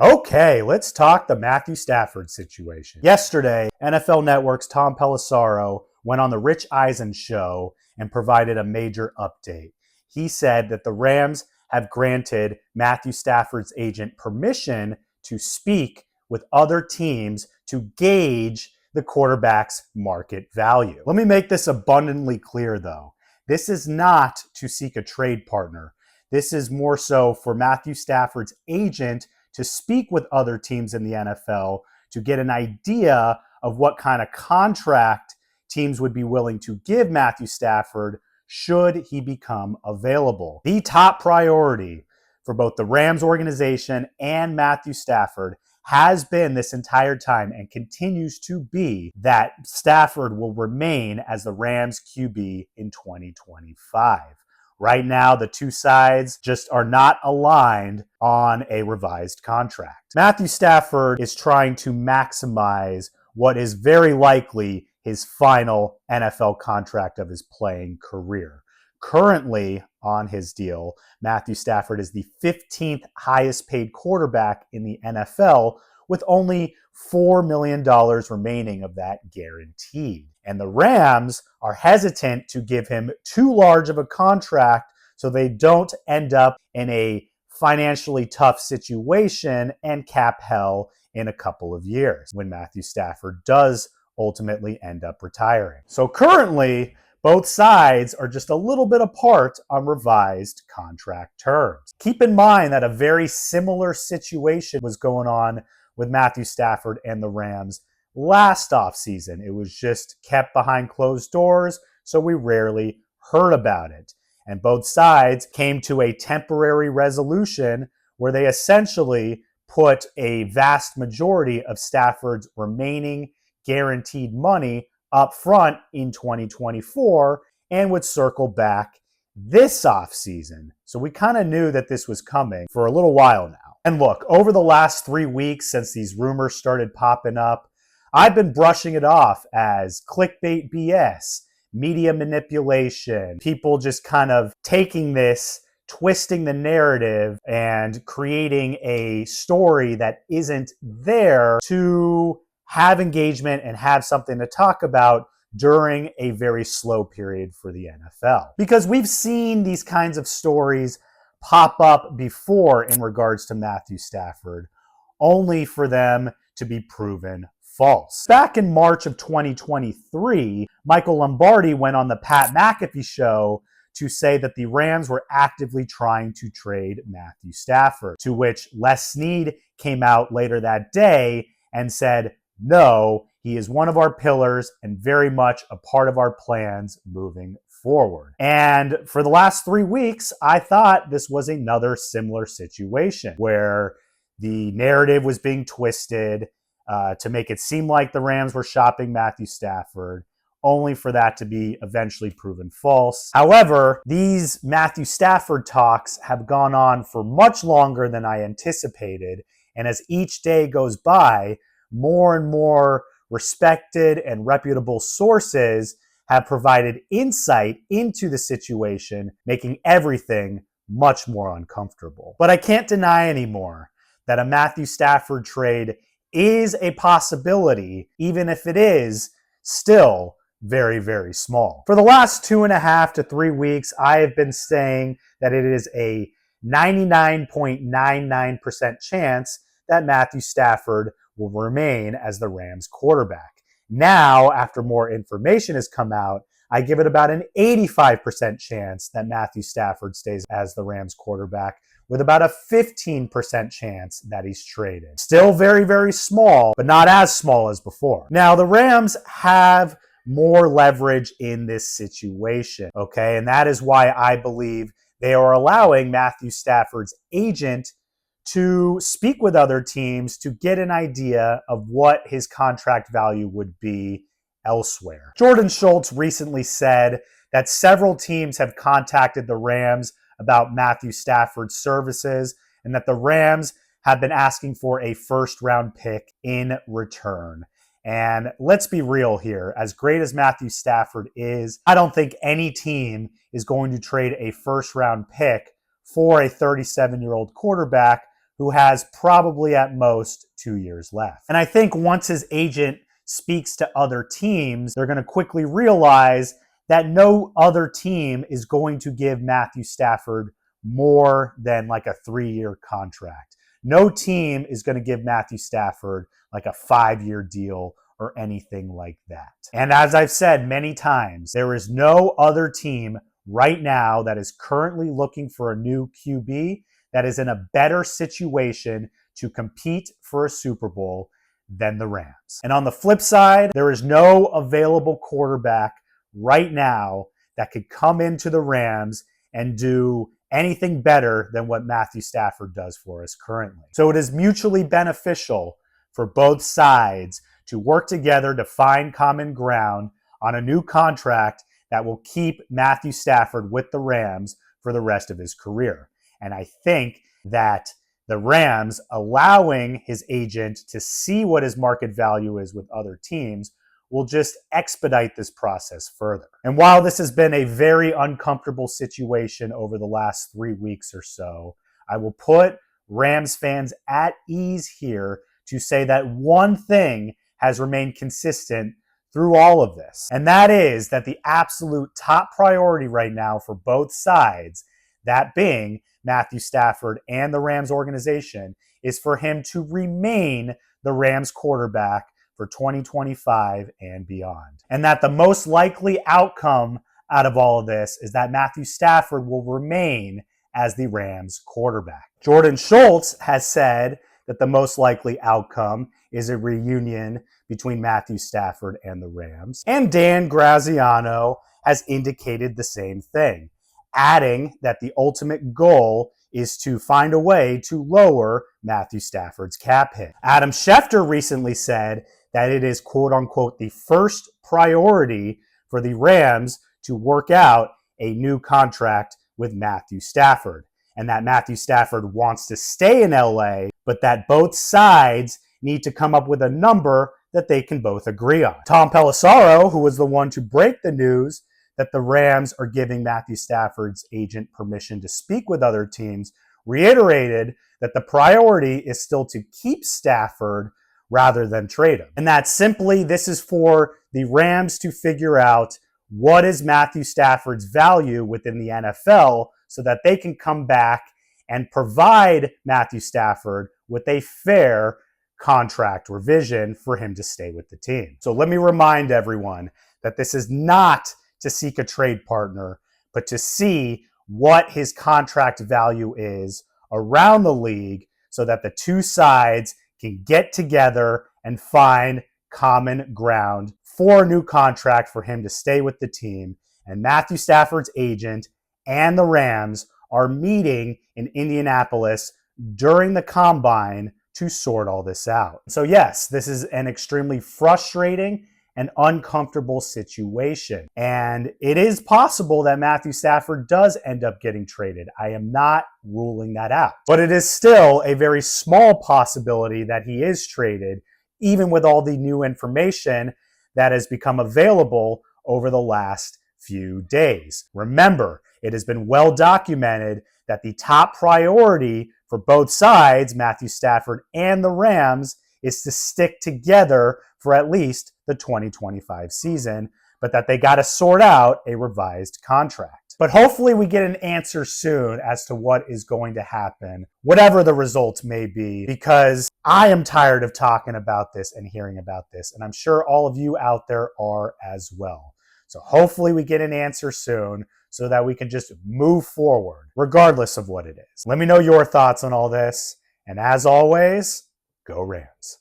Okay, let's talk the Matthew Stafford situation. Yesterday, NFL Network's Tom Pelissero went on the Rich Eisen show and provided a major update. He said that the Rams have granted Matthew Stafford's agent permission to speak with other teams to gauge the quarterback's market value. Let me make this abundantly clear, though. This is not to seek a trade partner. This is more so for Matthew Stafford's agent to speak with other teams in the NFL to get an idea of what kind of contract teams would be willing to give Matthew Stafford should he become available. The top priority for both the Rams organization and Matthew Stafford has been this entire time and continues to be that Stafford will remain as the Rams QB in 2025. Right now, the two sides just are not aligned on a revised contract. Matthew Stafford is trying to maximize what is very likely his final NFL contract of his playing career. Currently on his deal, Matthew Stafford is the 15th highest paid quarterback in the NFL, with only $4 million remaining of that guaranteed. And the Rams are hesitant to give him too large of a contract so they don't end up in a financially tough situation and cap hell in a couple of years when Matthew Stafford does ultimately end up retiring. So currently, both sides are just a little bit apart on revised contract terms. Keep in mind that a very similar situation was going on with Matthew Stafford and the Rams last offseason. It was just kept behind closed doors, so we rarely heard about it. And both sides came to a temporary resolution where they essentially put a vast majority of Stafford's remaining guaranteed money up front in 2024 and would circle back this offseason. So we kind of knew that this was coming for a little while now. And look, over the last 3 weeks since these rumors started popping up, I've been brushing it off as clickbait BS, media manipulation, people just kind of taking this, twisting the narrative and creating a story that isn't there to have engagement and have something to talk about during a very slow period for the NFL. Because we've seen these kinds of stories pop up before in regards to Matthew Stafford, only for them to be proven false. Back in March of 2023, Michael Lombardi went on the Pat McAfee show to say that the Rams were actively trying to trade Matthew Stafford, to which Les Snead came out later that day and said, no, he is one of our pillars and very much a part of our plans moving forward. And for the last 3 weeks, I thought this was another similar situation where the narrative was being twisted to make it seem like the Rams were shopping Matthew Stafford, only for that to be eventually proven false. However, these Matthew Stafford talks have gone on for much longer than I anticipated. And as each day goes by, more and more respected and reputable sources have provided insight into the situation, making everything much more uncomfortable. But I can't deny anymore that a Matthew Stafford trade is a possibility, even if it is still very, very small. For the last 2.5 to 3 weeks, I have been saying that it is a 99.99% chance that Matthew Stafford will remain as the Rams quarterback. Now, after more information has come out, I give it about an 85% chance that Matthew Stafford stays as the Rams quarterback, with about a 15% chance that he's traded. Still very, very small, but not as small as before. Now, the Rams have more leverage in this situation, okay? And that is why I believe they are allowing Matthew Stafford's agent to speak with other teams to get an idea of what his contract value would be elsewhere. Jordan Schultz recently said that several teams have contacted the Rams about Matthew Stafford's services and that the Rams have been asking for a first-round pick in return. And let's be real here. As great as Matthew Stafford is, I don't think any team is going to trade a first-round pick for a 37-year-old quarterback who has probably at most 2 years left. And I think once his agent speaks to other teams, they're going to quickly realize that no other team is going to give Matthew Stafford more than like a 3-year contract. No team is going to give Matthew Stafford like a 5-year deal or anything like that. And as I've said many times, there is no other team right now that is currently looking for a new QB that is in a better situation to compete for a Super Bowl than the Rams. And on the flip side, there is no available quarterback right now that could come into the Rams and do anything better than what Matthew Stafford does for us currently. So it is mutually beneficial for both sides to work together to find common ground on a new contract that will keep Matthew Stafford with the Rams for the rest of his career. And I think that the Rams allowing his agent to see what his market value is with other teams will just expedite this process further. And while this has been a very uncomfortable situation over the last 3 weeks or so, I will put Rams fans at ease here to say that one thing has remained consistent through all of this. And that is that the absolute top priority right now for both sides, that being Matthew Stafford and the Rams organization, is for him to remain the Rams quarterback for 2025 and beyond. And that the most likely outcome out of all of this is that Matthew Stafford will remain as the Rams quarterback. Jordan Schultz has said that the most likely outcome is a reunion between Matthew Stafford and the Rams. And Dan Graziano has indicated the same thing, adding that the ultimate goal is to find a way to lower Matthew Stafford's cap hit. Adam Schefter recently said that it is, quote unquote, the first priority for the Rams to work out a new contract with Matthew Stafford, and that Matthew Stafford wants to stay in LA, but that both sides need to come up with a number that they can both agree on. Tom Pelissero, who was the one to break the news that the Rams are giving Matthew Stafford's agent permission to speak with other teams, reiterated that the priority is still to keep Stafford rather than trade him. And that simply, this is for the Rams to figure out what is Matthew Stafford's value within the NFL so that they can come back and provide Matthew Stafford with a fair contract revision for him to stay with the team. So let me remind everyone that this is not to seek a trade partner, but to see what his contract value is around the league so that the two sides can get together and find common ground for a new contract for him to stay with the team. And Matthew Stafford's agent and the Rams are meeting in Indianapolis during the combine to sort all this out. So yes, this is an extremely frustrating and uncomfortable situation. And it is possible that Matthew Stafford does end up getting traded. I am not ruling that out. But it is still a very small possibility that he is traded, even with all the new information that has become available over the last few days. Remember, it has been well documented that the top priority for both sides, Matthew Stafford and the Rams, is to stick together for at least the 2025 season, but that they got to sort out a revised contract. But hopefully we get an answer soon as to what is going to happen, whatever the results may be, because I am tired of talking about this and hearing about this, and I'm sure all of you out there are as well. So hopefully we get an answer soon so that we can just move forward, regardless of what it is. Let me know your thoughts on all this, and as always, go Rams.